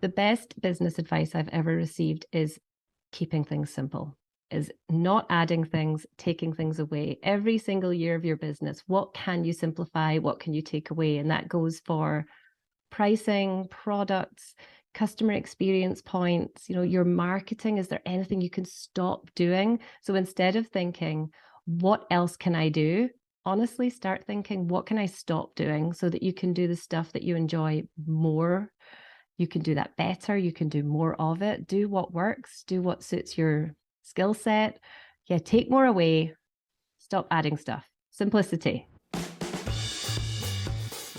The best business advice I've ever received is keeping things simple, is not adding things, taking things away. Every single year of your business, what can you simplify? What can you take away? And that goes for pricing, products, customer experience points, your marketing. Is there anything you can stop doing? So instead of thinking, what else can I do? Honestly, start thinking, what can I stop doing so that you can do the stuff that you enjoy more? You can do that better. You can do more of it. Do what works. Do what suits your skill set. Yeah, take more away. Stop adding stuff. Simplicity.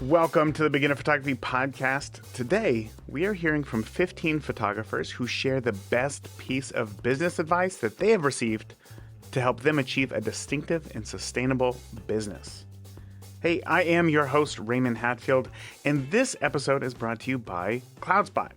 Welcome to the Beginner Photography Podcast. Today, we are hearing from 15 photographers who share the best piece of business advice that they have received to help them achieve a distinctive and sustainable business. Hey, I am your host, Raymond Hatfield, and this episode is brought to you by CloudSpot.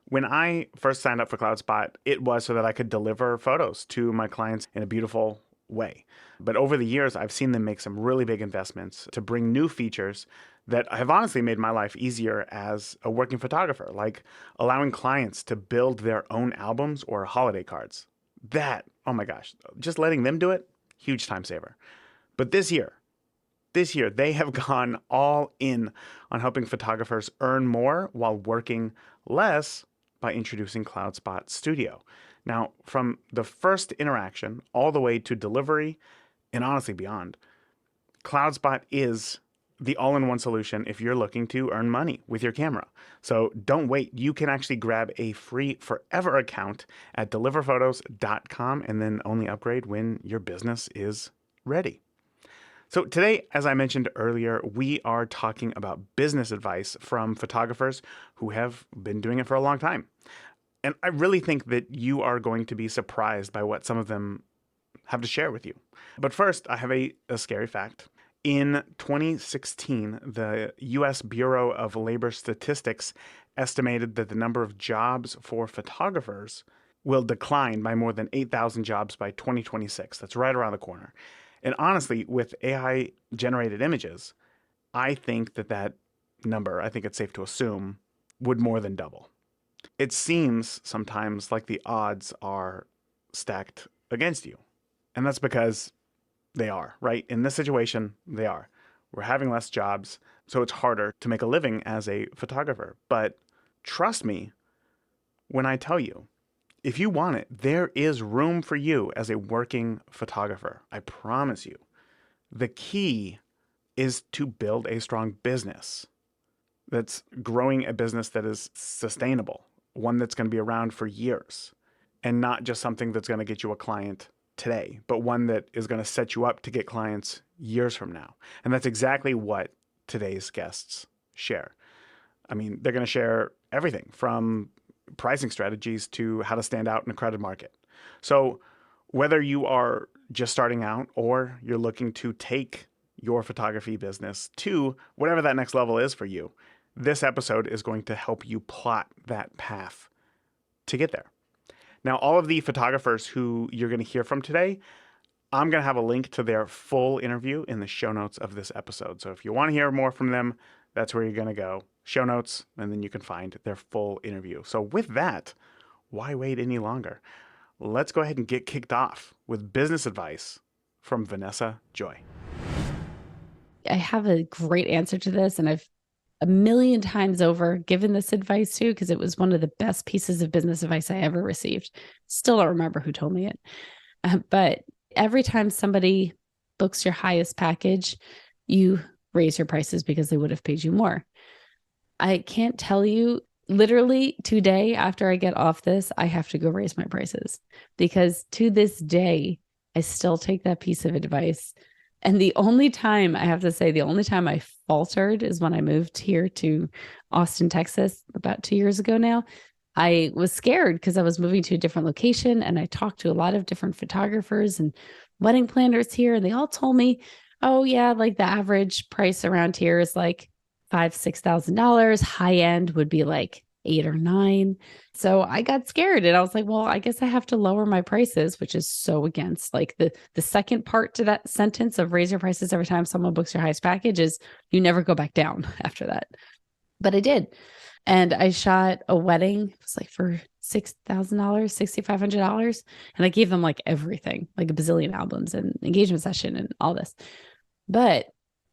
When I first signed up for CloudSpot, it was so that I could deliver photos to my clients in a beautiful way. But over the years, I've seen them make some really big investments to bring new features that have honestly made my life easier as a working photographer, like allowing clients to build their own albums or holiday cards. That, oh my gosh, just letting them do it, huge time saver. But this year, they have gone all in on helping photographers earn more while working less by introducing CloudSpot Studio. Now, from the first interaction all the way to delivery and honestly beyond, CloudSpot is the all-in-one solution if you're looking to earn money with your camera. So don't wait. You can actually grab a free forever account at deliverphotos.com and then only upgrade when your business is ready. So today, as I mentioned earlier, we are talking about business advice from photographers who have been doing it for a long time. And I really think that you are going to be surprised by what some of them have to share with you. But first, I have a scary fact. In 2016, the U.S. Bureau of Labor Statistics estimated that the number of jobs for photographers will decline by more than 8,000 jobs by 2026. That's right around the corner. And honestly, with AI-generated images, I think that number, I think it's safe to assume, would more than double. It seems sometimes like the odds are stacked against you. And that's because they are, right? In this situation, they are. We're having less jobs, so it's harder to make a living as a photographer. But trust me when I tell you, if you want it, there is room for you as a working photographer. I promise you. The key is to build a strong business that's growing, a business that is sustainable, one that's going to be around for years, and not just something that's going to get you a client today, but one that is going to set you up to get clients years from now. And that's exactly what today's guests share. I mean, they're going to share everything from pricing strategies to how to stand out in a crowded market. So whether you are just starting out or you're looking to take your photography business to whatever that next level is for you, this episode is going to help you plot that path to get there. Now, all of the photographers who you're going to hear from today, I'm going to have a link to their full interview in the show notes of this episode. So if you want to hear more from them, that's where you're going to go. Show notes, and then you can find their full interview. So with that, why wait any longer? Let's go ahead and get kicked off with business advice from Vanessa Joy. I have a great answer to this, and I've a million times over given this advice too, because it was one of the best pieces of business advice I ever received. Still don't remember who told me it. But every time somebody books your highest package, you raise your prices because they would have paid you more. I can't tell you, literally today after I get off this, I have to go raise my prices because to this day, I still take that piece of advice. And the only time I faltered is when I moved here to Austin, Texas, about 2 years ago now. I was scared because I was moving to a different location and I talked to a lot of different photographers and wedding planners here. And they all told me, oh yeah, like the average price around here is like $5,000-$6,000. High end would be like 8 or 9. So I got scared and I was like, well, I guess I have to lower my prices, which is so against like the second part to that sentence of raise your prices every time someone books your highest package is you never go back down after that. But I did. And I shot a wedding. It was like for $6,000, $6,500. And I gave them like everything, like a bazillion albums and engagement session and all this. But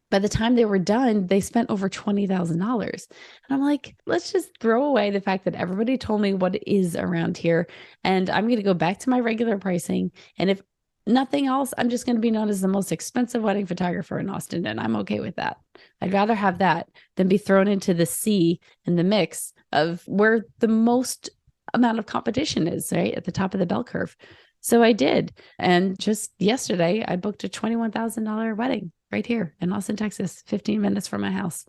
by the time they were done, they spent over $20,000. And I'm like, let's just throw away the fact that everybody told me what it is around here. And I'm going to go back to my regular pricing. And if nothing else, I'm just going to be known as the most expensive wedding photographer in Austin. And I'm okay with that. I'd rather have that than be thrown into the sea in the mix of where the most amount of competition is, right? At the top of the bell curve. So I did. And just yesterday, I booked a $21,000 wedding right here in Austin, Texas, 15 minutes from my house.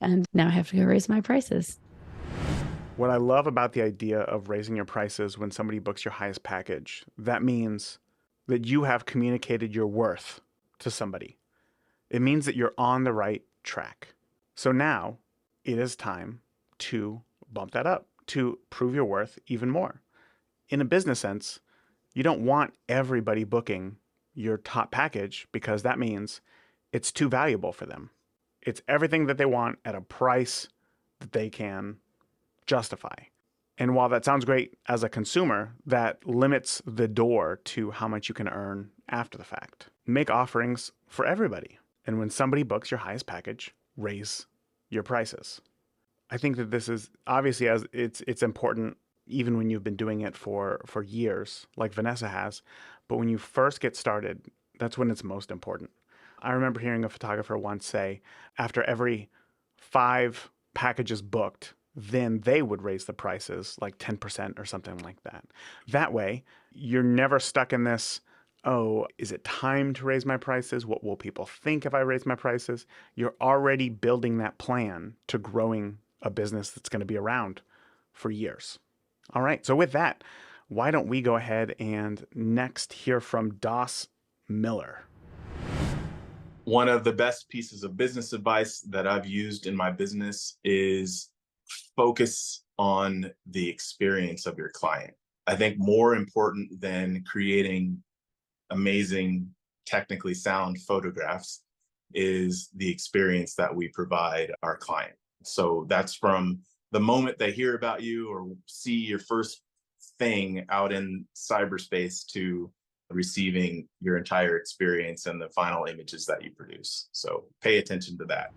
And now I have to go raise my prices. What I love about the idea of raising your prices when somebody books your highest package, that means that you have communicated your worth to somebody. It means that you're on the right track. So now it is time to bump that up, to prove your worth even more. In a business sense, you don't want everybody booking your top package because that means it's too valuable for them. It's everything that they want at a price that they can justify. And while that sounds great as a consumer, that limits the door to how much you can earn after the fact. Make offerings for everybody. And when somebody books your highest package, raise your prices. I think that this is obviously, as it's important even when you've been doing it for years, like Vanessa has. But when you first get started, that's when it's most important. I remember hearing a photographer once say, after every 5 packages booked, then they would raise the prices like 10% or something like that. That way, you're never stuck in this, oh, is it time to raise my prices? What will people think if I raise my prices? You're already building that plan to growing a business that's going to be around for years. All right, so with that, why don't we go ahead and next hear from Dauss Miller. One of the best pieces of business advice that I've used in my business is focus on the experience of your client. I think more important than creating amazing, technically sound photographs is the experience that we provide our client. So that's from the moment they hear about you or see your first thing out in cyberspace to receiving your entire experience and the final images that you produce. So pay attention to that.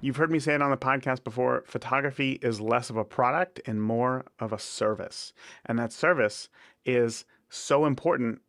You've heard me say it on the podcast before, photography is less of a product and more of a service. And that service is so important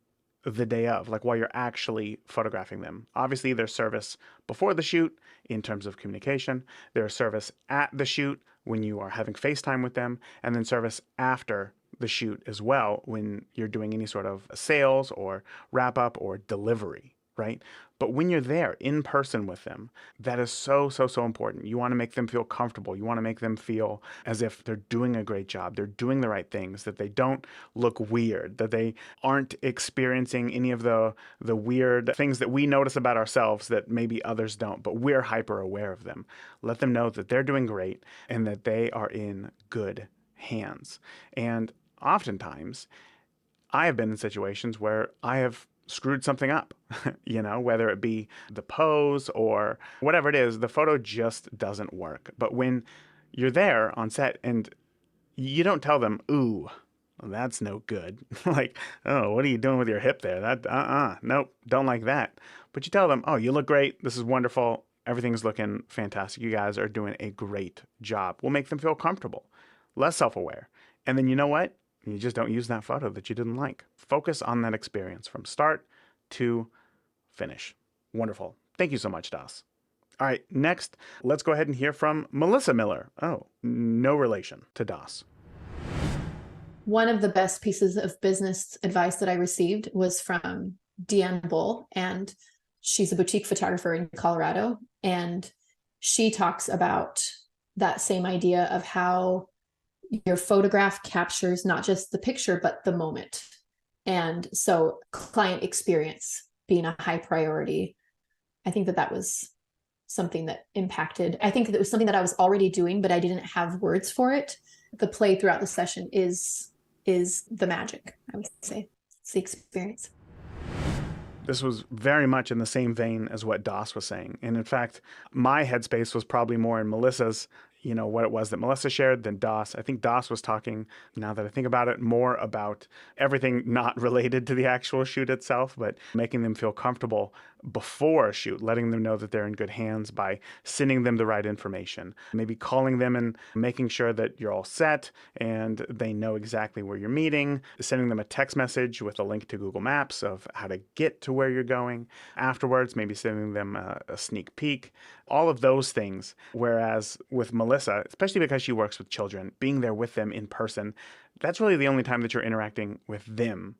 the day of, like while you're actually photographing them. Obviously, there's service before the shoot in terms of communication. There's service at the shoot when you are having FaceTime with them, and then service after the shoot as well when you're doing any sort of sales or wrap up or delivery, right? But when you're there in person with them, that is so important. You want to make them feel comfortable. You want to make them feel as if they're doing a great job. They're doing the right things, that they don't look weird, that they aren't experiencing any of the weird things that we notice about ourselves that maybe others don't, but we're hyper aware of them. Let them know that they're doing great and that they are in good hands. And oftentimes, I have been in situations where I have screwed something up, whether it be the pose or whatever it is, the photo just doesn't work. But when you're there on set and you don't tell them, ooh, that's no good. Like, oh, what are you doing with your hip there? Nope, don't like that. But you tell them, oh, you look great. This is wonderful. Everything's looking fantastic. You guys are doing a great job. We'll make them feel comfortable, less self-aware. And then you know what? You just don't use that photo that you didn't like. Focus on that experience from start to finish. Wonderful. Thank you so much, Dauss. All right, next, let's go ahead and hear from Melissa Miller. Oh, no relation to Dauss. One of the best pieces of business advice that I received was from Deanne Bull, and she's a boutique photographer in Colorado. And she talks about that same idea of how your photograph captures not just the picture, but the moment. And so client experience being a high priority. I think that was something that impacted. I think that it was something that I was already doing, but I didn't have words for it. The play throughout the session is the magic, I would say. It's the experience. This was very much in the same vein as what Dauss was saying. And in fact, my headspace was probably more in Melissa's. what it was that Melissa shared than Dauss. I think Dauss was talking, now that I think about it, more about everything not related to the actual shoot itself, but making them feel comfortable before a shoot, letting them know that they're in good hands by sending them the right information, maybe calling them and making sure that you're all set and they know exactly where you're meeting, sending them a text message with a link to Google Maps of how to get to where you're going afterwards, maybe sending them a sneak peek, all of those things. Whereas with Melissa, especially because she works with children, being there with them in person, that's really the only time that you're interacting with them.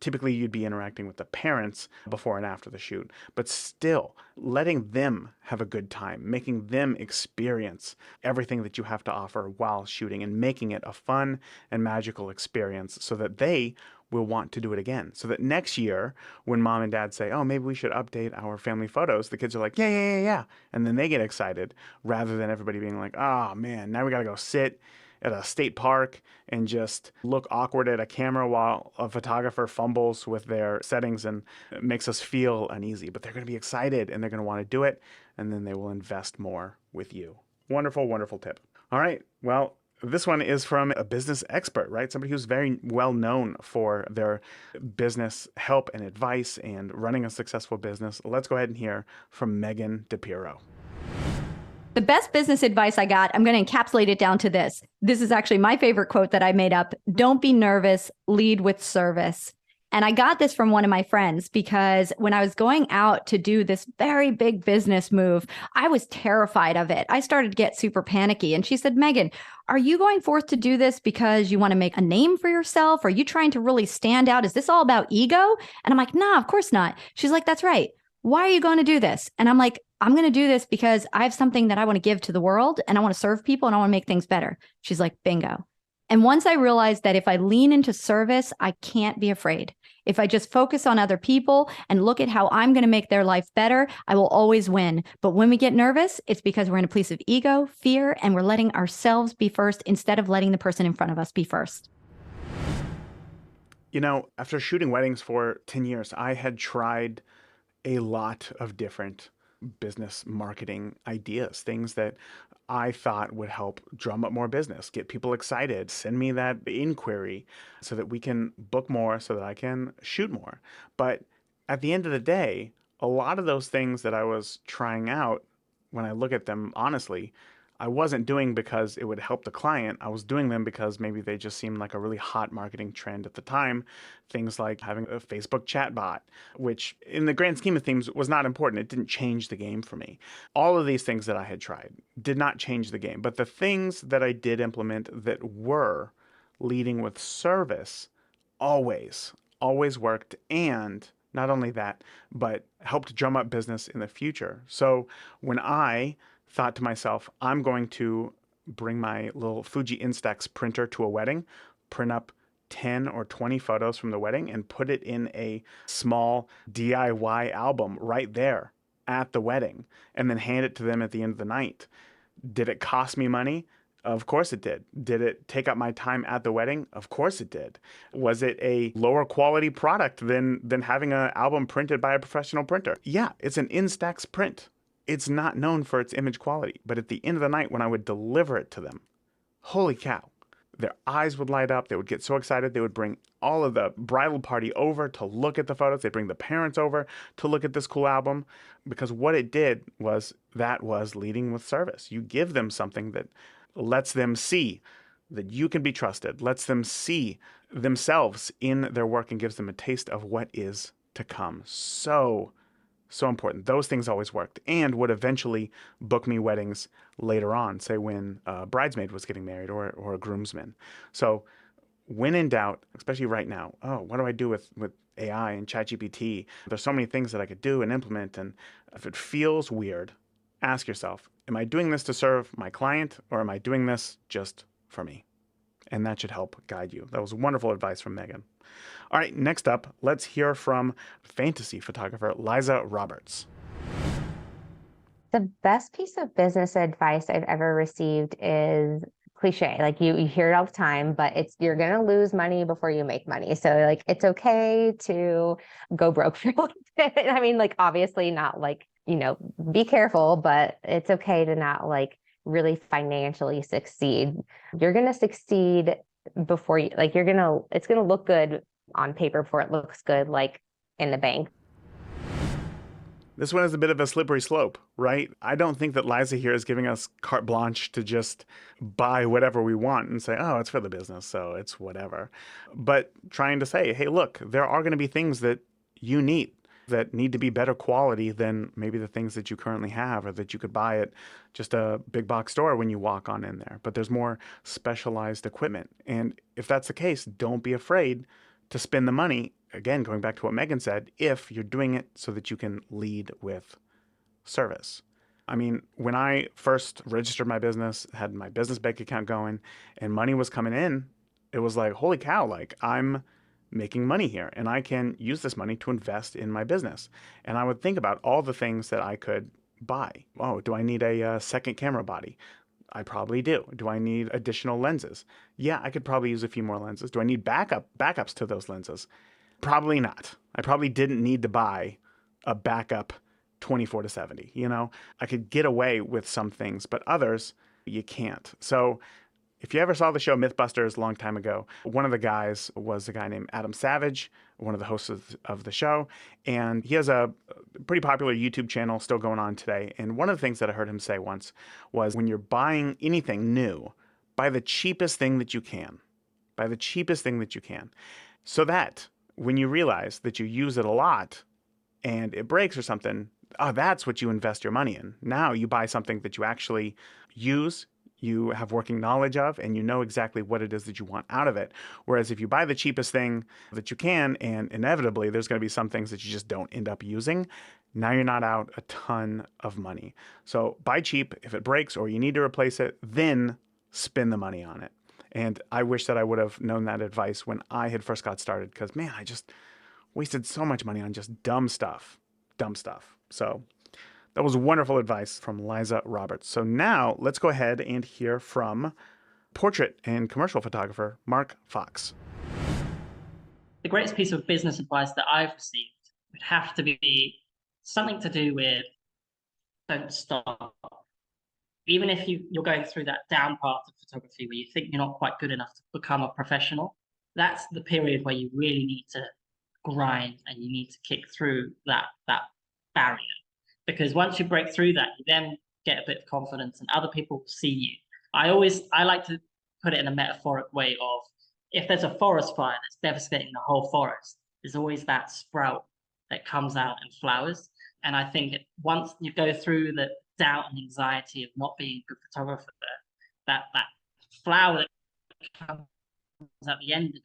Typically, you'd be interacting with the parents before and after the shoot, but still letting them have a good time, making them experience everything that you have to offer while shooting and making it a fun and magical experience so that they will want to do it again. So that next year, when mom and dad say, oh, maybe we should update our family photos, the kids are like, yeah, yeah, yeah, yeah. And then they get excited rather than everybody being like, oh, man, now we got to go sit at a state park and just look awkward at a camera while a photographer fumbles with their settings and makes us feel uneasy. But they're going to be excited and they're going to want to do it, and then they will invest more with you. Wonderful, wonderful tip. All right. Well, this one is from a business expert, right? Somebody who's very well known for their business help and advice and running a successful business. Let's go ahead and hear from Megan Dipiero. The best business advice I got, I'm going to encapsulate it down to this. This is actually my favorite quote that I made up. Don't be nervous, lead with service. And I got this from one of my friends because when I was going out to do this very big business move, I was terrified of it. I started to get super panicky. And she said, Megan, are you going forth to do this because you want to make a name for yourself? Are you trying to really stand out? Is this all about ego? And I'm like, nah, of course not. She's like, that's right. Why are you going to do this? And I'm like, I'm going to do this because I have something that I want to give to the world and I want to serve people and I want to make things better. She's like, bingo. And once I realized that if I lean into service, I can't be afraid. If I just focus on other people and look at how I'm going to make their life better, I will always win. But when we get nervous, it's because we're in a place of ego, fear, and we're letting ourselves be first instead of letting the person in front of us be first. After shooting weddings for 10 years, I had tried a lot of different business marketing ideas, things that I thought would help drum up more business, get people excited, send me that inquiry so that we can book more, so that I can shoot more. But at the end of the day, a lot of those things that I was trying out, when I look at them honestly, I wasn't doing because it would help the client. I was doing them because maybe they just seemed like a really hot marketing trend at the time. Things like having a Facebook chat bot, which in the grand scheme of things was not important. It didn't change the game for me. All of these things that I had tried did not change the game. But the things that I did implement that were leading with service always worked. And not only that, but helped drum up business in the future. So when I thought to myself, I'm going to bring my little Fuji Instax printer to a wedding, print up 10 or 20 photos from the wedding and put it in a small DIY album right there at the wedding and then hand it to them at the end of the night. Did it cost me money? Of course it did. Did it take up my time at the wedding? Of course it did. Was it a lower quality product than having an album printed by a professional printer? Yeah, it's an Instax print. It's not known for its image quality, but at the end of the night when I would deliver it to them, holy cow, their eyes would light up. They would get so excited. They would bring all of the bridal party over to look at the photos. They'd bring the parents over to look at this cool album, because what it did was leading with service. You give them something that lets them see that you can be trusted, lets them see themselves in their work and gives them a taste of what is to come. So important. Those things always worked and would eventually book me weddings later on, say when a bridesmaid was getting married or a groomsman. So when in doubt, especially right now, what do I do with AI and ChatGPT? There's so many things that I could do and implement. And if it feels weird, ask yourself, am I doing this to serve my client or am I doing this just for me? And that should help guide you. That was wonderful advice from Megan. All right, next up, let's hear from fantasy photographer Liza Roberts. The best piece of business advice I've ever received is cliche. Like you hear it all the time, but you're going to lose money before you make money. So like, it's okay to go broke for a little bit. I mean, like, obviously not like, be careful, but it's okay to not like really financially succeed. You're going to succeed before you, like, it's going to look good on paper before it looks good, like in the bank. This one is a bit of a slippery slope, right? I don't think that Liza here is giving us carte blanche to just buy whatever we want and say, oh, it's for the business, so it's whatever. But trying to say, hey, look, there are going to be things that you need that need to be better quality than maybe the things that you currently have or that you could buy at just a big box store when you walk on in there. But there's more specialized equipment. And if that's the case, don't be afraid to spend the money, again, going back to what Megan said, if you're doing it so that you can lead with service. I mean, when I first registered my business, had my business bank account going, and money was coming in, it was like, holy cow, like I'm making money here and I can use this money to invest in my business. And I would think about all the things that I could buy. Oh, do I need a second camera body? I probably do. Do I need additional lenses? Yeah, I could probably use a few more lenses. Do I need backups to those lenses? Probably not. I probably didn't need to buy a backup 24-70. You know, I could get away with some things, but others you can't. So if you ever saw the show Mythbusters a long time ago, one of the guys was a guy named Adam Savage, one of the hosts of the show. And he has a pretty popular YouTube channel still going on today. And one of the things that I heard him say once was when you're buying anything new, buy the cheapest thing that you can. Buy the cheapest thing that you can. So that when you realize that you use it a lot and it breaks or something, oh, that's what you invest your money in. Now you buy something that you actually use, you have working knowledge of, and you know exactly what it is that you want out of it. Whereas if you buy the cheapest thing that you can, and inevitably there's going to be some things that you just don't end up using, now you're not out a ton of money. So buy cheap. If it breaks or you need to replace it, then spend the money on it. And I wish that I would have known that advice when I had first got started, because man, I just wasted so much money on just dumb stuff. So that was wonderful advice from Liza Roberts. So now let's go ahead and hear from portrait and commercial photographer Mark Fox. The greatest piece of business advice that I've received would have to be something to do with don't stop. Even if you're going through that down part of photography where you think you're not quite good enough to become a professional, that's the period where you really need to grind and you need to kick through that barrier. Because once you break through that, you then get a bit of confidence and other people see you. I like to put it in a metaphoric way of, if there's a forest fire that's devastating the whole forest, there's always that sprout that comes out and flowers. And I think once you go through the doubt and anxiety of not being a good photographer, that flower that comes at the end of it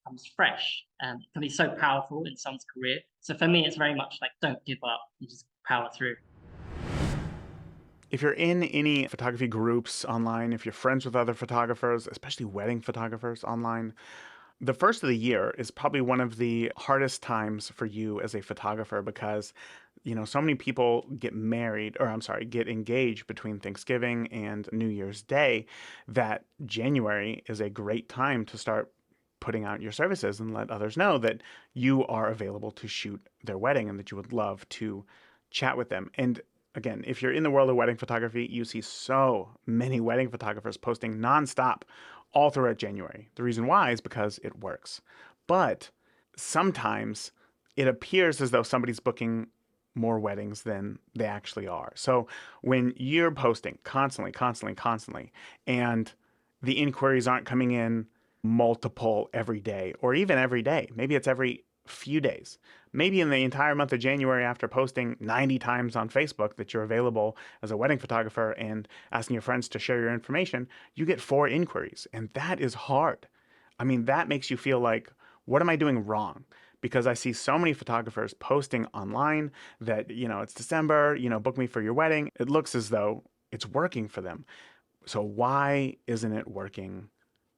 becomes fresh. It can be so powerful in someone's career. So for me, it's very much like, don't give up, you just power through. If you're in any photography groups online, if you're friends with other photographers, especially wedding photographers online, the first of the year is probably one of the hardest times for you as a photographer because, you know, so many people get engaged between Thanksgiving and New Year's Day that January is a great time to start putting out your services and let others know that you are available to shoot their wedding and that you would love to chat with them. And again, if you're in the world of wedding photography, you see so many wedding photographers posting nonstop all throughout January. The reason why is because it works. But sometimes it appears as though somebody's booking more weddings than they actually are. So when you're posting constantly, and the inquiries aren't coming in multiple every day, or even every day, maybe it's every few days. Maybe in the entire month of January, after posting 90 times on Facebook that you're available as a wedding photographer and asking your friends to share your information, you get 4 inquiries. And that is hard. I mean, that makes you feel like, what am I doing wrong? Because I see so many photographers posting online that, you know, it's December, you know, book me for your wedding. It looks as though it's working for them. So why isn't it working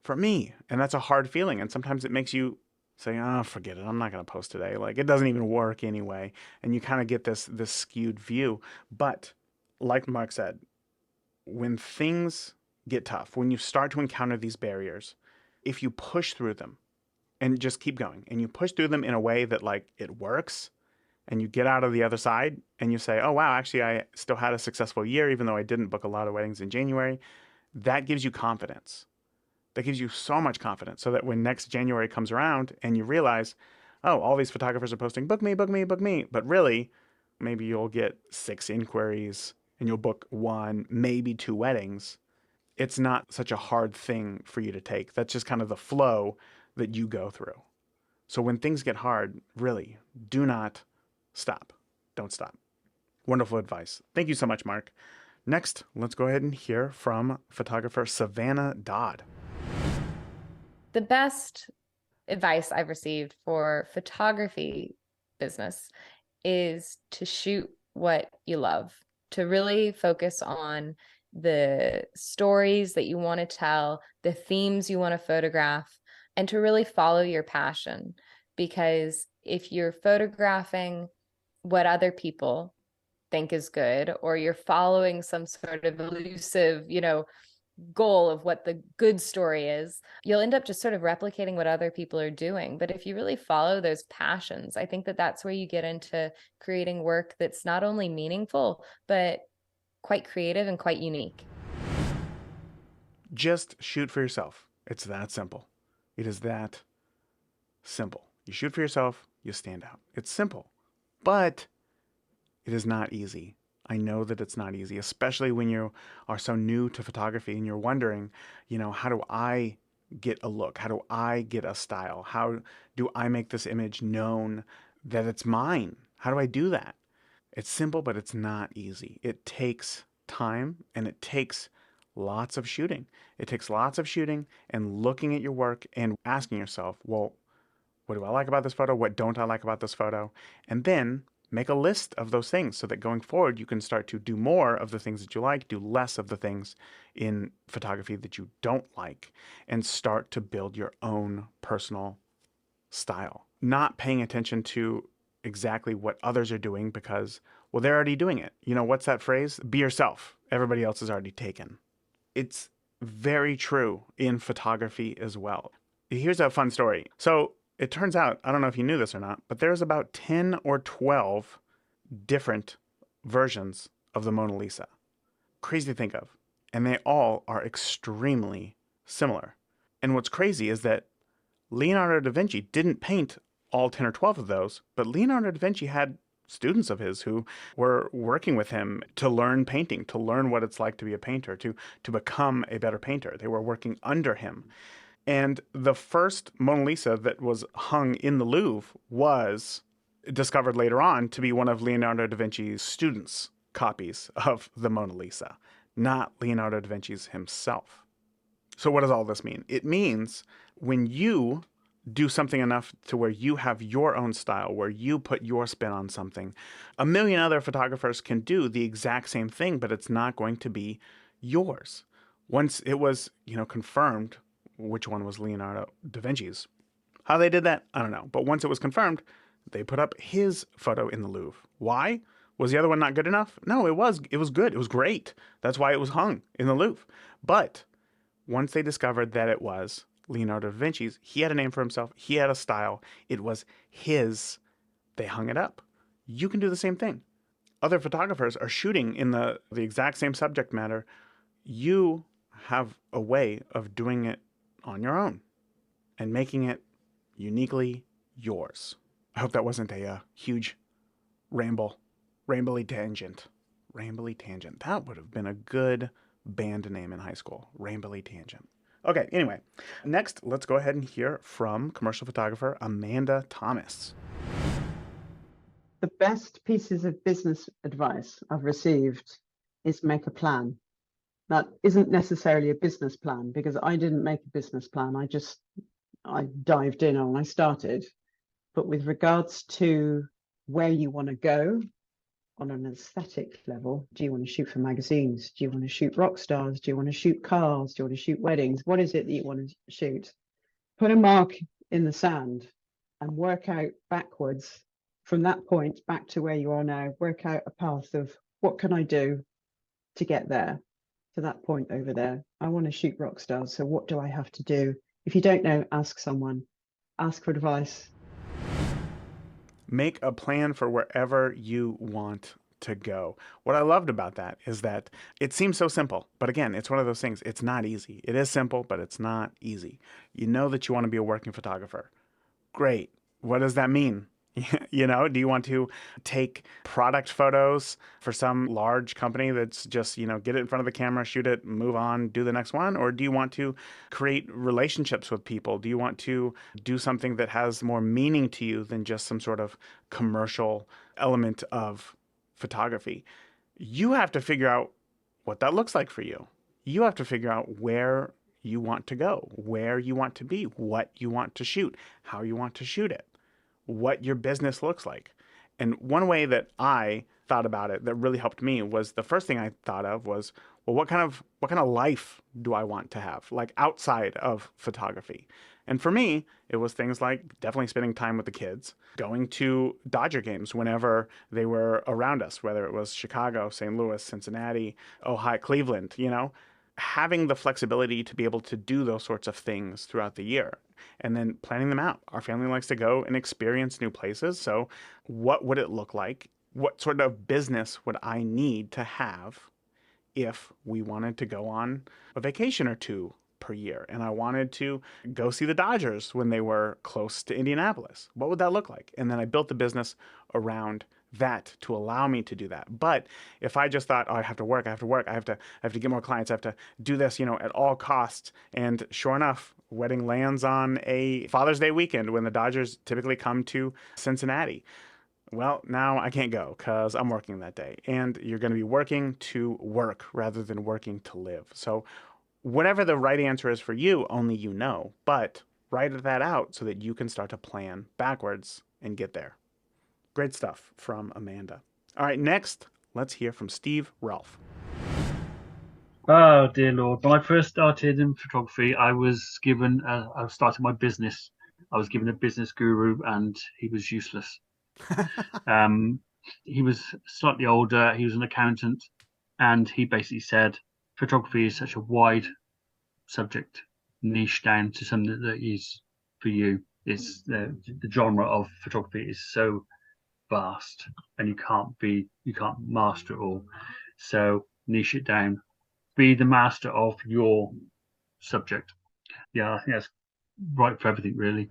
for me? And that's a hard feeling. And sometimes it makes you say, oh, forget it, I'm not going to post today. Like, it doesn't even work anyway. And you kind of get this skewed view. But like Mark said, when things get tough, when you start to encounter these barriers, if you push through them and just keep going and you push through them in a way that like it works, and you get out of the other side and you say, oh, wow, actually, I still had a successful year, even though I didn't book a lot of weddings in January, that gives you confidence. That gives you so much confidence so that when next January comes around and you realize, oh, all these photographers are posting, book me, book me, book me. But really, maybe you'll get 6 inquiries and you'll book 1, maybe 2 weddings. It's not such a hard thing for you to take. That's just kind of the flow that you go through. So when things get hard, really, do not stop. Don't stop. Wonderful advice. Thank you so much, Mark. Next, let's go ahead and hear from photographer Savannah Dodd. The best advice I've received for photography business is to shoot what you love, to really focus on the stories that you want to tell, the themes you want to photograph, and to really follow your passion. Because if you're photographing what other people think is good, or you're following some sort of elusive, goal of what the good story is, you'll end up just sort of replicating what other people are doing. But if you really follow those passions, I think that that's where you get into creating work that's not only meaningful, but quite creative and quite unique. Just shoot for yourself. It's that simple. It is that simple. You shoot for yourself, you stand out. It's simple, but it is not easy. I know that it's not easy, especially when you are so new to photography and you're wondering, how do I get a look? How do I get a style? How do I make this image known that it's mine? How do I do that? It's simple, but it's not easy. It takes time and it takes lots of shooting. It takes lots of shooting and looking at your work and asking yourself, well, what do I like about this photo? What don't I like about this photo? And then make a list of those things so that going forward, you can start to do more of the things that you like, do less of the things in photography that you don't like, and start to build your own personal style. Not paying attention to exactly what others are doing because, well, they're already doing it. What's that phrase? Be yourself. Everybody else is already taken. It's very true in photography as well. Here's a fun story. So it turns out, I don't know if you knew this or not, but there's about 10 or 12 different versions of the Mona Lisa. Crazy to think of. And they all are extremely similar. And what's crazy is that Leonardo da Vinci didn't paint all 10 or 12 of those, but Leonardo da Vinci had students of his who were working with him to learn painting, to learn what it's like to be a painter, to become a better painter. They were working under him. And the first Mona Lisa that was hung in the Louvre was discovered later on to be one of Leonardo da Vinci's students' copies of the Mona Lisa, not Leonardo da Vinci's himself. So what does all this mean? It means when you do something enough to where you have your own style, where you put your spin on something, a million other photographers can do the exact same thing, but it's not going to be yours. Once it was, confirmed which one was Leonardo da Vinci's. How they did that, I don't know. But once it was confirmed, they put up his photo in the Louvre. Why? Was the other one not good enough? No, it was. It was good. It was great. That's why it was hung in the Louvre. But once they discovered that it was Leonardo da Vinci's, he had a name for himself. He had a style. It was his. They hung it up. You can do the same thing. Other photographers are shooting in the exact same subject matter. You have a way of doing it on your own and making it uniquely yours. I hope that wasn't a huge rambly tangent. Rambly Tangent. That would have been a good band name in high school. Rambly Tangent. Okay, anyway, next let's go ahead and hear from commercial photographer Amanda Thomas. The best pieces of business advice I've received is make a plan. That isn't necessarily a business plan because I didn't make a business plan. I dived in and I started. But with regards to where you want to go on an aesthetic level, do you want to shoot for magazines? Do you want to shoot rock stars? Do you want to shoot cars? Do you want to shoot weddings? What is it that you want to shoot? Put a mark in the sand and work out backwards from that point back to where you are now. Work out a path of what can I do to get there? To that point over there. I want to shoot rock stars. So what do I have to do? If you don't know, ask someone. Ask for advice. Make a plan for wherever you want to go. What I loved about that is that it seems so simple, but again, it's one of those things. It's not easy. It is simple, but it's not easy. You know that you want to be a working photographer. Great. What does that mean? Do you want to take product photos for some large company that's just, get it in front of the camera, shoot it, move on, do the next one? Or do you want to create relationships with people? Do you want to do something that has more meaning to you than just some sort of commercial element of photography? You have to figure out what that looks like for you. You have to figure out where you want to go, where you want to be, what you want to shoot, how you want to shoot it, what your business looks like. And one way that I thought about it that really helped me was the first thing I thought of was, well, what kind of life do I want to have, like outside of photography? And for me, it was things like definitely spending time with the kids, going to Dodger games whenever they were around us, whether it was Chicago, St. Louis, Cincinnati, Ohio, Cleveland, having the flexibility to be able to do those sorts of things throughout the year and then planning them out. Our family likes to go and experience new places. So what would it look like? What sort of business would I need to have if we wanted to go on a vacation or two per year and I wanted to go see the Dodgers when they were close to Indianapolis? What would that look like? And then I built the business around that to allow me to do that. But if I just thought, oh, I have to work, I have to get more clients, I have to do this, at all costs. And sure enough, wedding lands on a Father's Day weekend when the Dodgers typically come to Cincinnati. Well, now I can't go because I'm working that day. And you're going to be working to work rather than working to live. So whatever the right answer is for you, only you know. But write that out so that you can start to plan backwards and get there. Great stuff from Amanda. All right, next, let's hear from Steve Ralph. Oh, dear Lord. When I first started in photography, I was given, I started my business. I was given a business guru and he was useless. He was slightly older. He was an accountant. And he basically said, photography is such a wide subject, niche down to something that is for you. It's the genre of photography is so vast and you can't master it all. So niche it down. Be the master of your subject. Yeah, I think that's right for everything, really.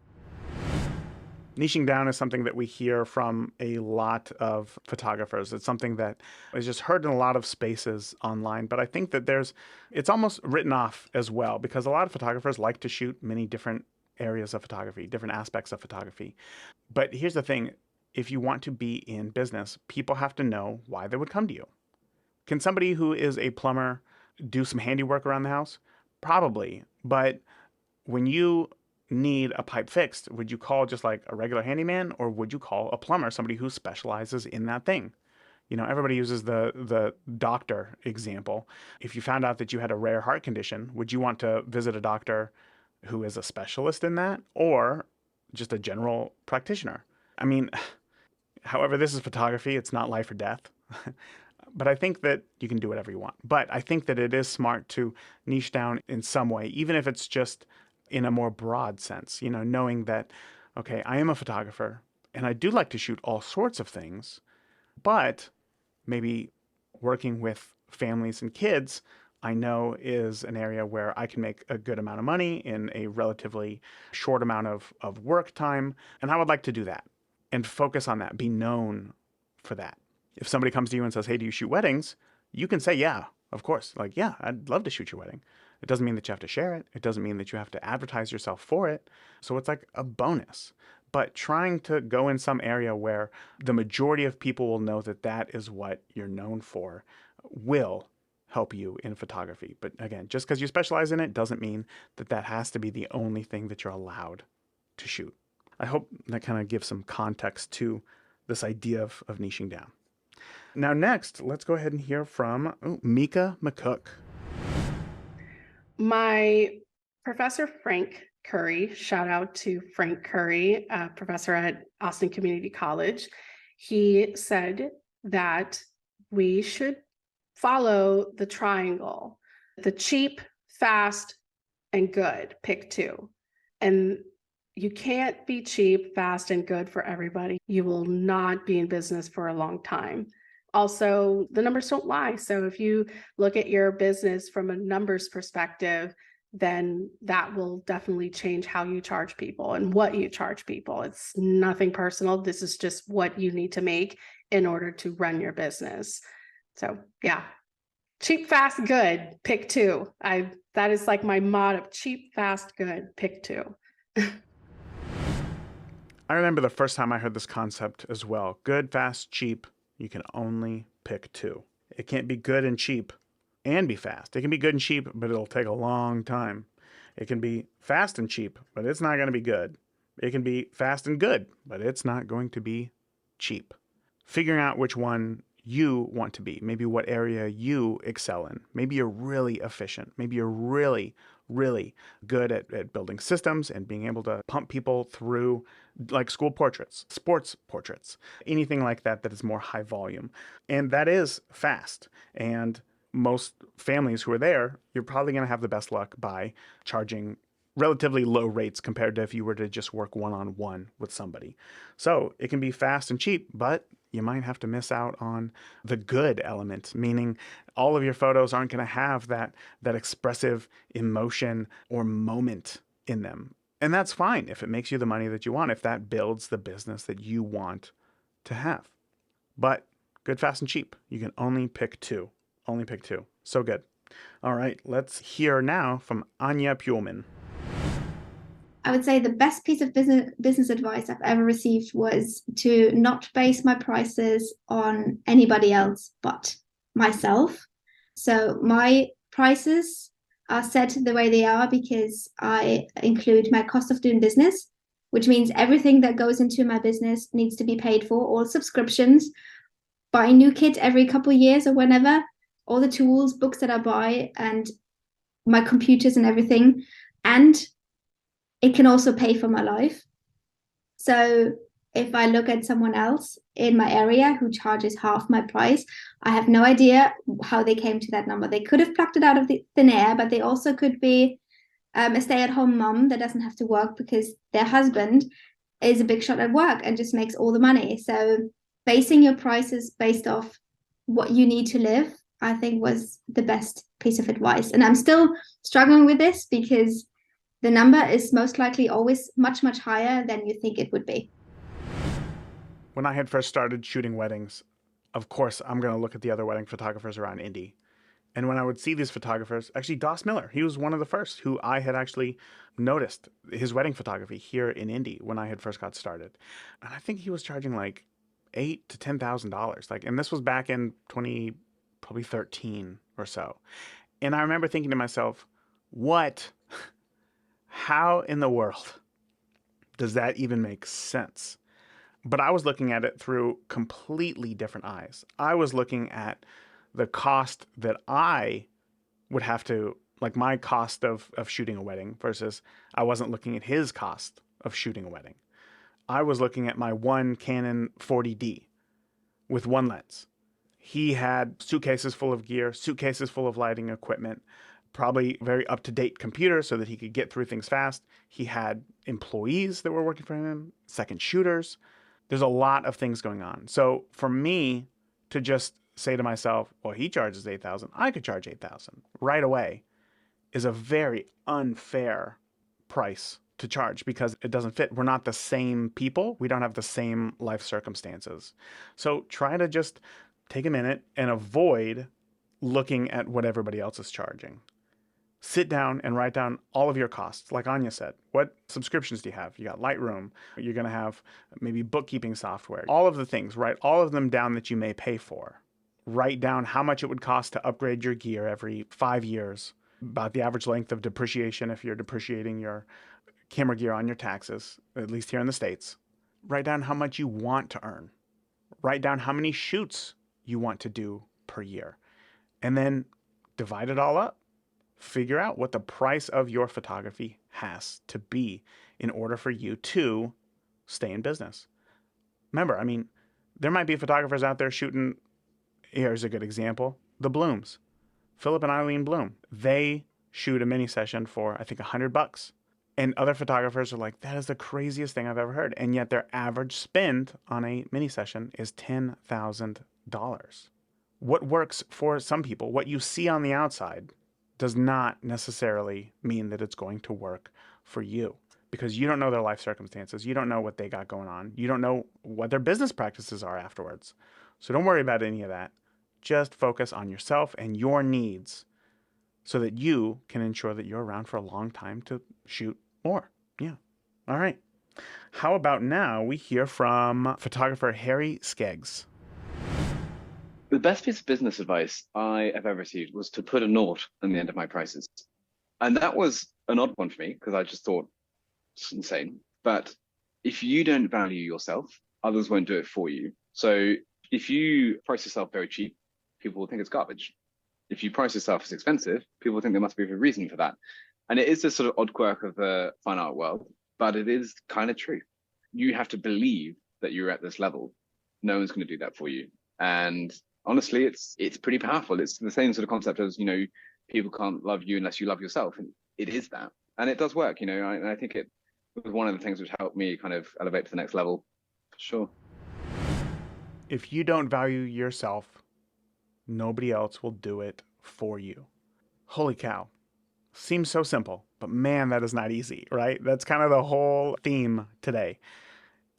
Niching down is something that we hear from a lot of photographers. It's something that is just heard in a lot of spaces online. But I think that it's almost written off as well because a lot of photographers like to shoot many different areas of photography, different aspects of photography. But here's the thing. If you want to be in business, people have to know why they would come to you. Can somebody who is a plumber do some handiwork around the house? Probably. But when you need a pipe fixed, would you call just like a regular handyman or would you call a plumber, somebody who specializes in that thing? Everybody uses the doctor example. If you found out that you had a rare heart condition, would you want to visit a doctor who is a specialist in that or just a general practitioner? I mean, however, this is photography. It's not life or death. But I think that you can do whatever you want. But I think that it is smart to niche down in some way, even if it's just in a more broad sense, knowing that, okay, I am a photographer and I do like to shoot all sorts of things, but maybe working with families and kids, I know is an area where I can make a good amount of money in a relatively short amount of work time. And I would like to do that and focus on that, be known for that. If somebody comes to you and says, hey, do you shoot weddings? You can say, yeah, of course. Like, yeah, I'd love to shoot your wedding. It doesn't mean that you have to share it. It doesn't mean that you have to advertise yourself for it. So it's like a bonus. But trying to go in some area where the majority of people will know that that is what you're known for will help you in photography. But again, just because you specialize in it doesn't mean that that has to be the only thing that you're allowed to shoot. I hope that kind of gives some context to this idea of niching down. Now, next, let's go ahead and hear from Mika McCook. My professor, Frank Curry, shout out to Frank Curry, professor at Austin Community College. He said that we should follow the triangle, the cheap, fast, and good, pick two. And You can't be cheap, fast, and good for everybody. You will not be in business for a long time. Also, the numbers don't lie. So if you look at your business from a numbers perspective, then that will definitely change how you charge people and what you charge people. It's nothing personal. This is just what you need to make in order to run your business. So yeah, cheap, fast, good, pick two. That is like my motto: cheap, fast, good, pick two. I remember the first time I heard this concept as well. Good, fast, cheap. You can only pick two. It can't be good and cheap and be fast. It can be good and cheap, but it'll take a long time. It can be fast and cheap, but it's not going to be good. It can be fast and good, but it's not going to be cheap. Figuring out which one you want to be, maybe what area you excel in. Maybe you're really efficient. Maybe you're really, really good at building systems and being able to pump people through like school portraits, sports portraits, anything like that that is more high volume. And that is fast. And most families who are there, you're probably going to have the best luck by charging relatively low rates compared to if you were to just work one-on-one with somebody. So it can be fast and cheap, but you might have to miss out on the good element, meaning all of your photos aren't going to have that expressive emotion or moment in them. And that's fine if it makes you the money that you want, if that builds the business that you want to have. But good, fast, and cheap. You can only pick two. Only pick two. So good. All right, let's hear now from Anya Puhlman. I would say the best piece of business advice I've ever received was to not base my prices on anybody else but myself. So my prices are set the way they are because I include my cost of doing business, which means everything that goes into my business needs to be paid for, all subscriptions, buy a new kit every couple of years or whenever, all the tools, books that I buy, and my computers and everything. And it can also pay for my life. So if I look at someone else in my area who charges half my price, I have no idea how they came to that number. They could have plucked it out of thin air, but they also could be a stay-at-home mom that doesn't have to work because their husband is a big shot at work and just makes all the money. So basing your prices based off what you need to live, I think was the best piece of advice. And I'm still struggling with this because the number is most likely always much, much higher than you think it would be. When I had first started shooting weddings, of course, I'm going to look at the other wedding photographers around Indy. And when I would see these photographers, actually Dauss Miller, he was one of the first who I had actually noticed his wedding photography here in Indy when I had first got started. And I think he was charging like $8,000 to $10,000. And this was back in 2013 or so. And I remember thinking to myself, how in the world does that even make sense? But I was looking at it through completely different eyes. I was looking at the cost that I would have to, like my cost of shooting a wedding versus I wasn't looking at his cost of shooting a wedding. I was looking at my one Canon 40D with one lens. He had suitcases full of gear, suitcases full of lighting equipment, probably very up-to-date computer so that he could get through things fast. He had employees that were working for him, second shooters. There's a lot of things going on. So for me to just say to myself, well, he charges $8,000, I could charge $8,000 right away is a very unfair price to charge because it doesn't fit. We're not the same people. We don't have the same life circumstances. So try to just take a minute and avoid looking at what everybody else is charging. Sit down and write down all of your costs. Like Anya said, what subscriptions do you have? You got Lightroom. You're going to have maybe bookkeeping software. All of the things, write all of them down that you may pay for. Write down how much it would cost to upgrade your gear every 5 years, about the average length of depreciation if you're depreciating your camera gear on your taxes, at least here in the States. Write down how much you want to earn. Write down how many shoots you want to do per year. And then divide it all up. Figure out what the price of your photography has to be in order for you to stay in business. Remember, there might be photographers out there shooting, here's a good example, the Blooms. Philip and Eileen Bloom. They shoot a mini session for, I think, $100. And other photographers are like, that is the craziest thing I've ever heard. And yet their average spend on a mini session is $10,000. What works for some people, what you see on the outside, does not necessarily mean that it's going to work for you, because you don't know their life circumstances. You don't know what they got going on. You don't know what their business practices are afterwards. So don't worry about any of that. Just focus on yourself and your needs so that you can ensure that you're around for a long time to shoot more. Yeah. All right. How about now we hear from photographer Harry Skeggs. The best piece of business advice I have ever received was to put a naught on the end of my prices. And that was an odd one for me because I just thought it's insane. But if you don't value yourself, others won't do it for you. So if you price yourself very cheap, people will think it's garbage. If you price yourself as expensive, people think there must be a reason for that. And it is this sort of odd quirk of the fine art world, but it is kind of true. You have to believe that you're at this level. No one's going to do that for you. And honestly, it's pretty powerful. It's the same sort of concept as, people can't love you unless you love yourself. And it is that. And it does work, and I think it was one of the things which helped me kind of elevate to the next level, for sure. If you don't value yourself, nobody else will do it for you. Holy cow. Seems so simple, but man, that is not easy, right? That's kind of the whole theme today.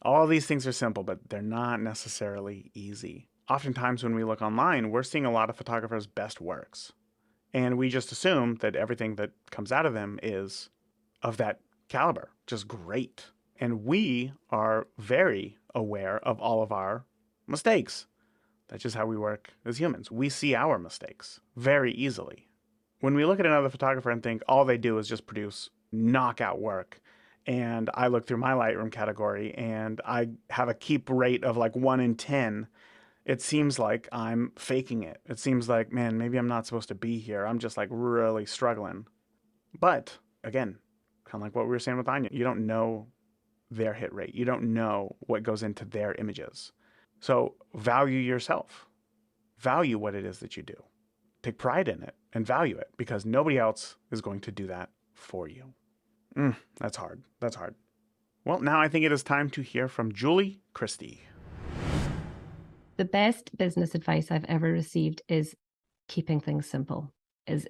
All these things are simple, but they're not necessarily easy. Oftentimes when we look online, we're seeing a lot of photographers' best works. And we just assume that everything that comes out of them is of that caliber, just great. And we are very aware of all of our mistakes. That's just how we work as humans. We see our mistakes very easily. When we look at another photographer and think all they do is just produce knockout work, and I look through my Lightroom category and I have a keep rate of like 1 in 10, it seems like I'm faking it. It seems like, man, maybe I'm not supposed to be here. I'm just like really struggling. But again, kind of like what we were saying with Anya, you don't know their hit rate. You don't know what goes into their images. So value yourself. Value what it is that you do. Take pride in it and value it, because nobody else is going to do that for you. That's hard. That's hard. Well, now I think it is time to hear from Julie Christie. The best business advice I've ever received is keeping things simple, is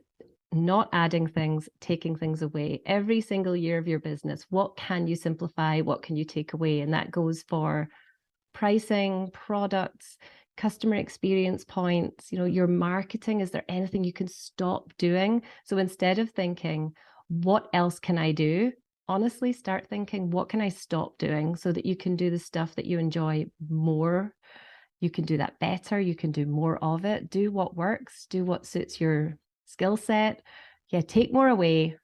not adding things, taking things away. Every single year of your business, what can you simplify? What can you take away? And that goes for pricing, products, customer experience points, your marketing. Is there anything you can stop doing? So instead of thinking, what else can I do? Honestly, start thinking, what can I stop doing so that you can do the stuff that you enjoy more? You can do that better. You can do more of it. Do what works. Do what suits your skill set. Yeah, take more away.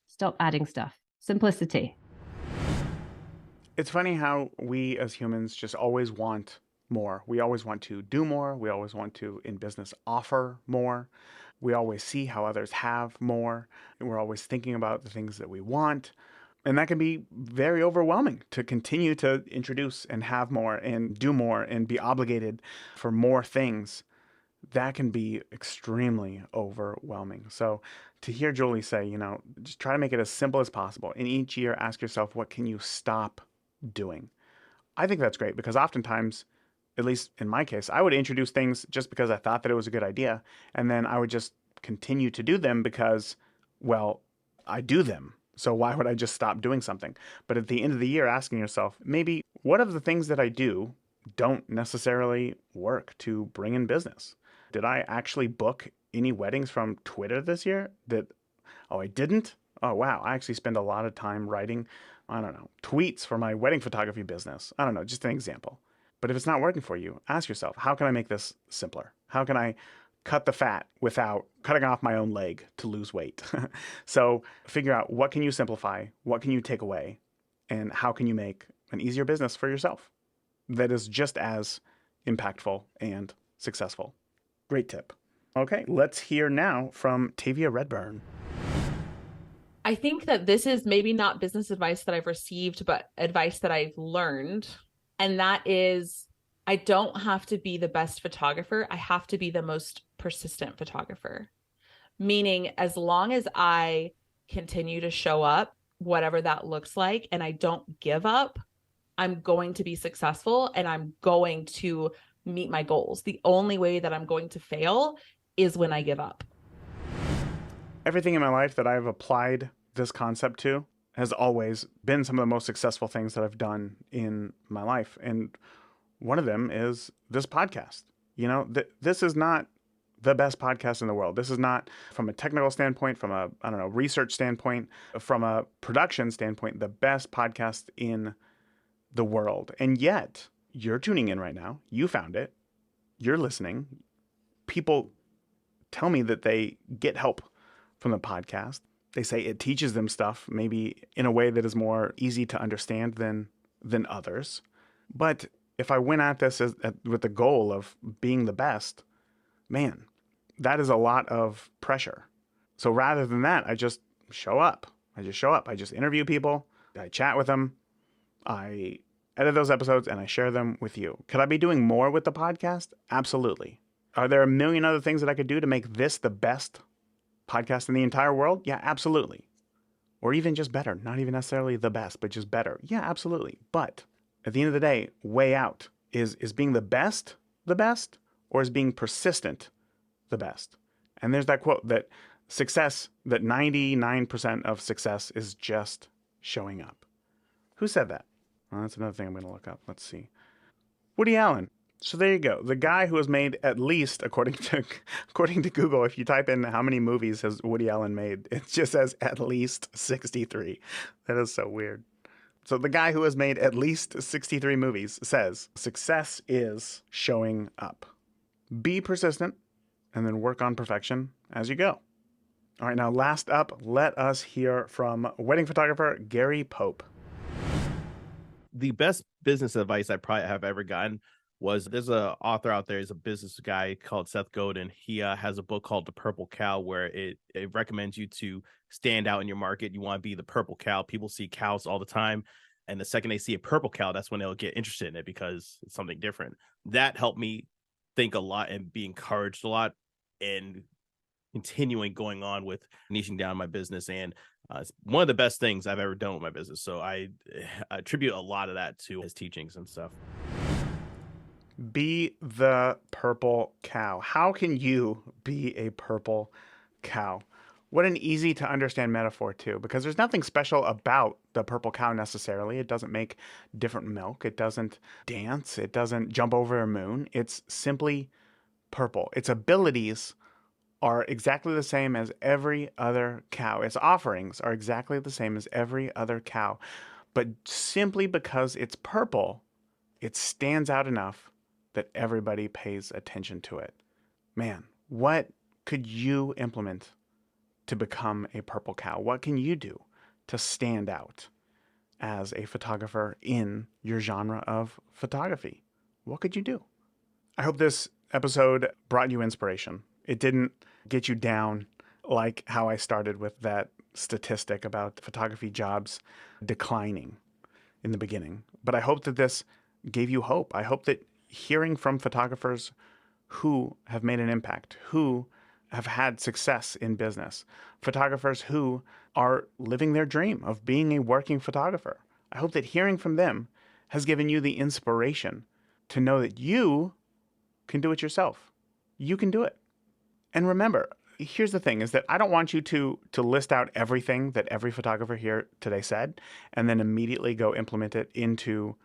Stop adding stuff. Simplicity. It's funny how we as humans just always want more. We always want to do more. We always want to, in business, offer more. We always see how others have more. And we're always thinking about the things that we want. And that can be very overwhelming to continue to introduce and have more and do more and be obligated for more things. That can be extremely overwhelming. So to hear Julie say, just try to make it as simple as possible. And each year, ask yourself, what can you stop doing? I think that's great, because oftentimes, at least in my case, I would introduce things just because I thought that it was a good idea. And then I would just continue to do them because, well, I do them. So why would I just stop doing something? But at the end of the year, asking yourself, maybe what of the things that I do don't necessarily work to bring in business? Did I actually book any weddings from Twitter this year? I didn't? Oh, wow. I actually spend a lot of time writing, tweets for my wedding photography business. Just an example. But if it's not working for you, ask yourself, how can I make this simpler? How can I cut the fat without cutting off my own leg to lose weight? So figure out, what can you simplify? What can you take away? And how can you make an easier business for yourself that is just as impactful and successful? Great tip. Okay, let's hear now from Tavia Redburn. I think that this is maybe not business advice that I've received, but advice that I've learned. And that is, I don't have to be the best photographer. I have to be the most persistent photographer. Meaning, as long as I continue to show up whatever that looks like, and I don't give up, I'm going to be successful and I'm going to meet my goals. The only way that I'm going to fail is when I give up. Everything in my life that I've applied this concept to has always been some of the most successful things that I've done in my life. And one of them is this podcast. You know, this is not the best podcast in the world. This is not, from a technical standpoint, from a, I don't know, research standpoint, from a production standpoint, the best podcast in the world. And yet, you're tuning in right now. You found it. You're listening. People tell me that they get help from the podcast. They say it teaches them stuff, maybe in a way that is more easy to understand than others. But if I went at this with the goal of being the best, man, that is a lot of pressure. So rather than that, I just show up. I just interview people. I chat with them. I edit those episodes and I share them with you. Could I be doing more with the podcast? Absolutely. Are there a million other things that I could do to make this the best podcast in the entire world? Yeah, absolutely. Or even just better. Not even necessarily the best, but just better. Yeah, absolutely. But at the end of the day, way out is being the best, or is being persistent the best? And there's that quote that 99% of success is just showing up. Who said that? Well, that's another thing I'm going to look up. Let's see. Woody Allen. So there you go. The guy who has made at least, according to Google, if you type in how many movies has Woody Allen made, it just says at least 63. That is so weird. So the guy who has made at least 63 movies says success is showing up. Be persistent and then work on perfection as you go. All right, now last up, let us hear from wedding photographer Gary Pope. The best business advice I probably have ever gotten was, there's a author out there, he's a business guy called Seth Godin. He has a book called The Purple Cow, where it recommends you to stand out in your market. You want to be the purple cow. People see cows all the time, and the second they see a purple cow, that's when they'll get interested in it because it's something different. That helped me think a lot and be encouraged a lot and continuing going on with niching down my business. And it's one of the best things I've ever done with my business. So I attribute a lot of that to his teachings and stuff. Be the purple cow. How can you be a purple cow? What an easy to understand metaphor too, because there's nothing special about the purple cow necessarily. It doesn't make different milk. It doesn't dance. It doesn't jump over a moon. It's simply purple. Its abilities are exactly the same as every other cow. Its offerings are exactly the same as every other cow. But simply because it's purple, it stands out enough that everybody pays attention to it. Man, what could you implement to become a purple cow? What can you do to stand out as a photographer in your genre of photography? What could you do? I hope this episode brought you inspiration. It didn't get you down like how I started with that statistic about photography jobs declining in the beginning. But I hope that this gave you hope. I hope that hearing from photographers who have made an impact, who have had success in business, photographers who are living their dream of being a working photographer, I hope that hearing from them has given you the inspiration to know that you can do it yourself. You can do it. And remember, here's the thing, is that I don't want you to list out everything that every photographer here today said and then immediately go implement it into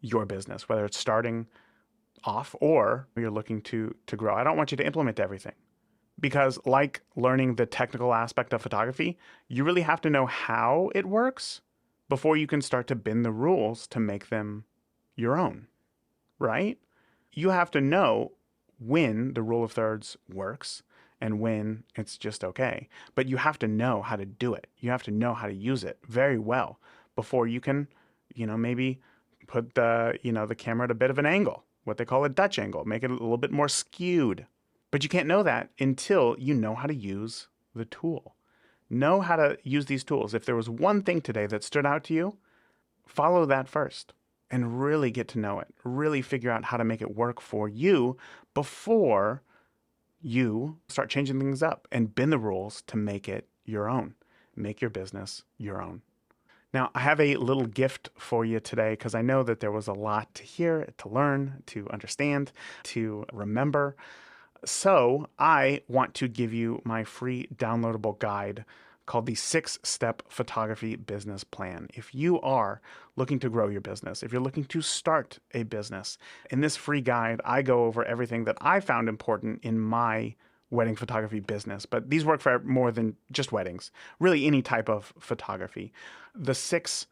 your business, whether it's starting off or you're looking to grow. I don't want you to implement everything, because like learning the technical aspect of photography, you really have to know how it works before you can start to bend the rules to make them your own, right? You have to know when the rule of thirds works and when it's just okay. But you have to know how to do it. You have to know how to use it very well before you can, maybe put the camera at a bit of an angle, what they call a Dutch angle, make it a little bit more skewed. But you can't know that until you know how to use the tool. Know how to use these tools. If there was one thing today that stood out to you, follow that first and really get to know it. Really figure out how to make it work for you before you start changing things up and bend the rules to make it your own. Make your business your own. Now, I have a little gift for you today because I know that there was a lot to hear, to learn, to understand, to remember. So I want to give you my free downloadable guide called the 6-Step Photography Business Plan. If you are looking to grow your business, if you're looking to start a business, in this free guide, I go over everything that I found important in my wedding photography business. But these work for more than just weddings, really any type of photography. The 6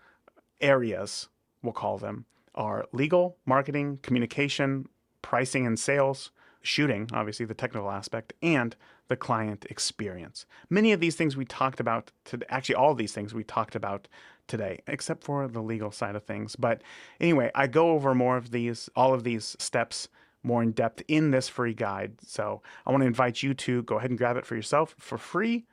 areas, we'll call them, are legal, marketing, communication, pricing and sales, shooting, obviously the technical aspect, and the client experience. Many of these things we talked about today, actually all of these things we talked about today, except for the legal side of things. But anyway, I go over all of these steps more in depth in this free guide. So I want to invite you to go ahead and grab it for yourself for free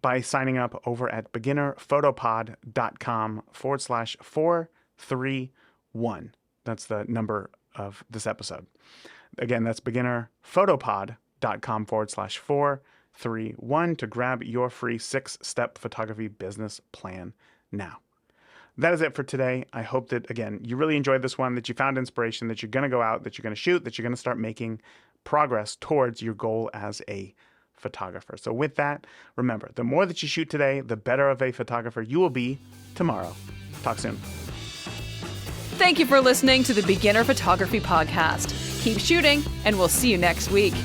by signing up over at beginnerphotopod.com/431. That's the number of this episode. Again, that's beginnerphotopod.com/431 to grab your free 6-step photography business plan now. That is it for today. I hope that, again, you really enjoyed this one, that you found inspiration, that you're going to go out, that you're going to shoot, that you're going to start making progress towards your goal as a photographer. So with that, remember, the more that you shoot today, the better of a photographer you will be tomorrow. Talk soon. Thank you for listening to the Beginner Photography Podcast. Keep shooting, and we'll see you next week.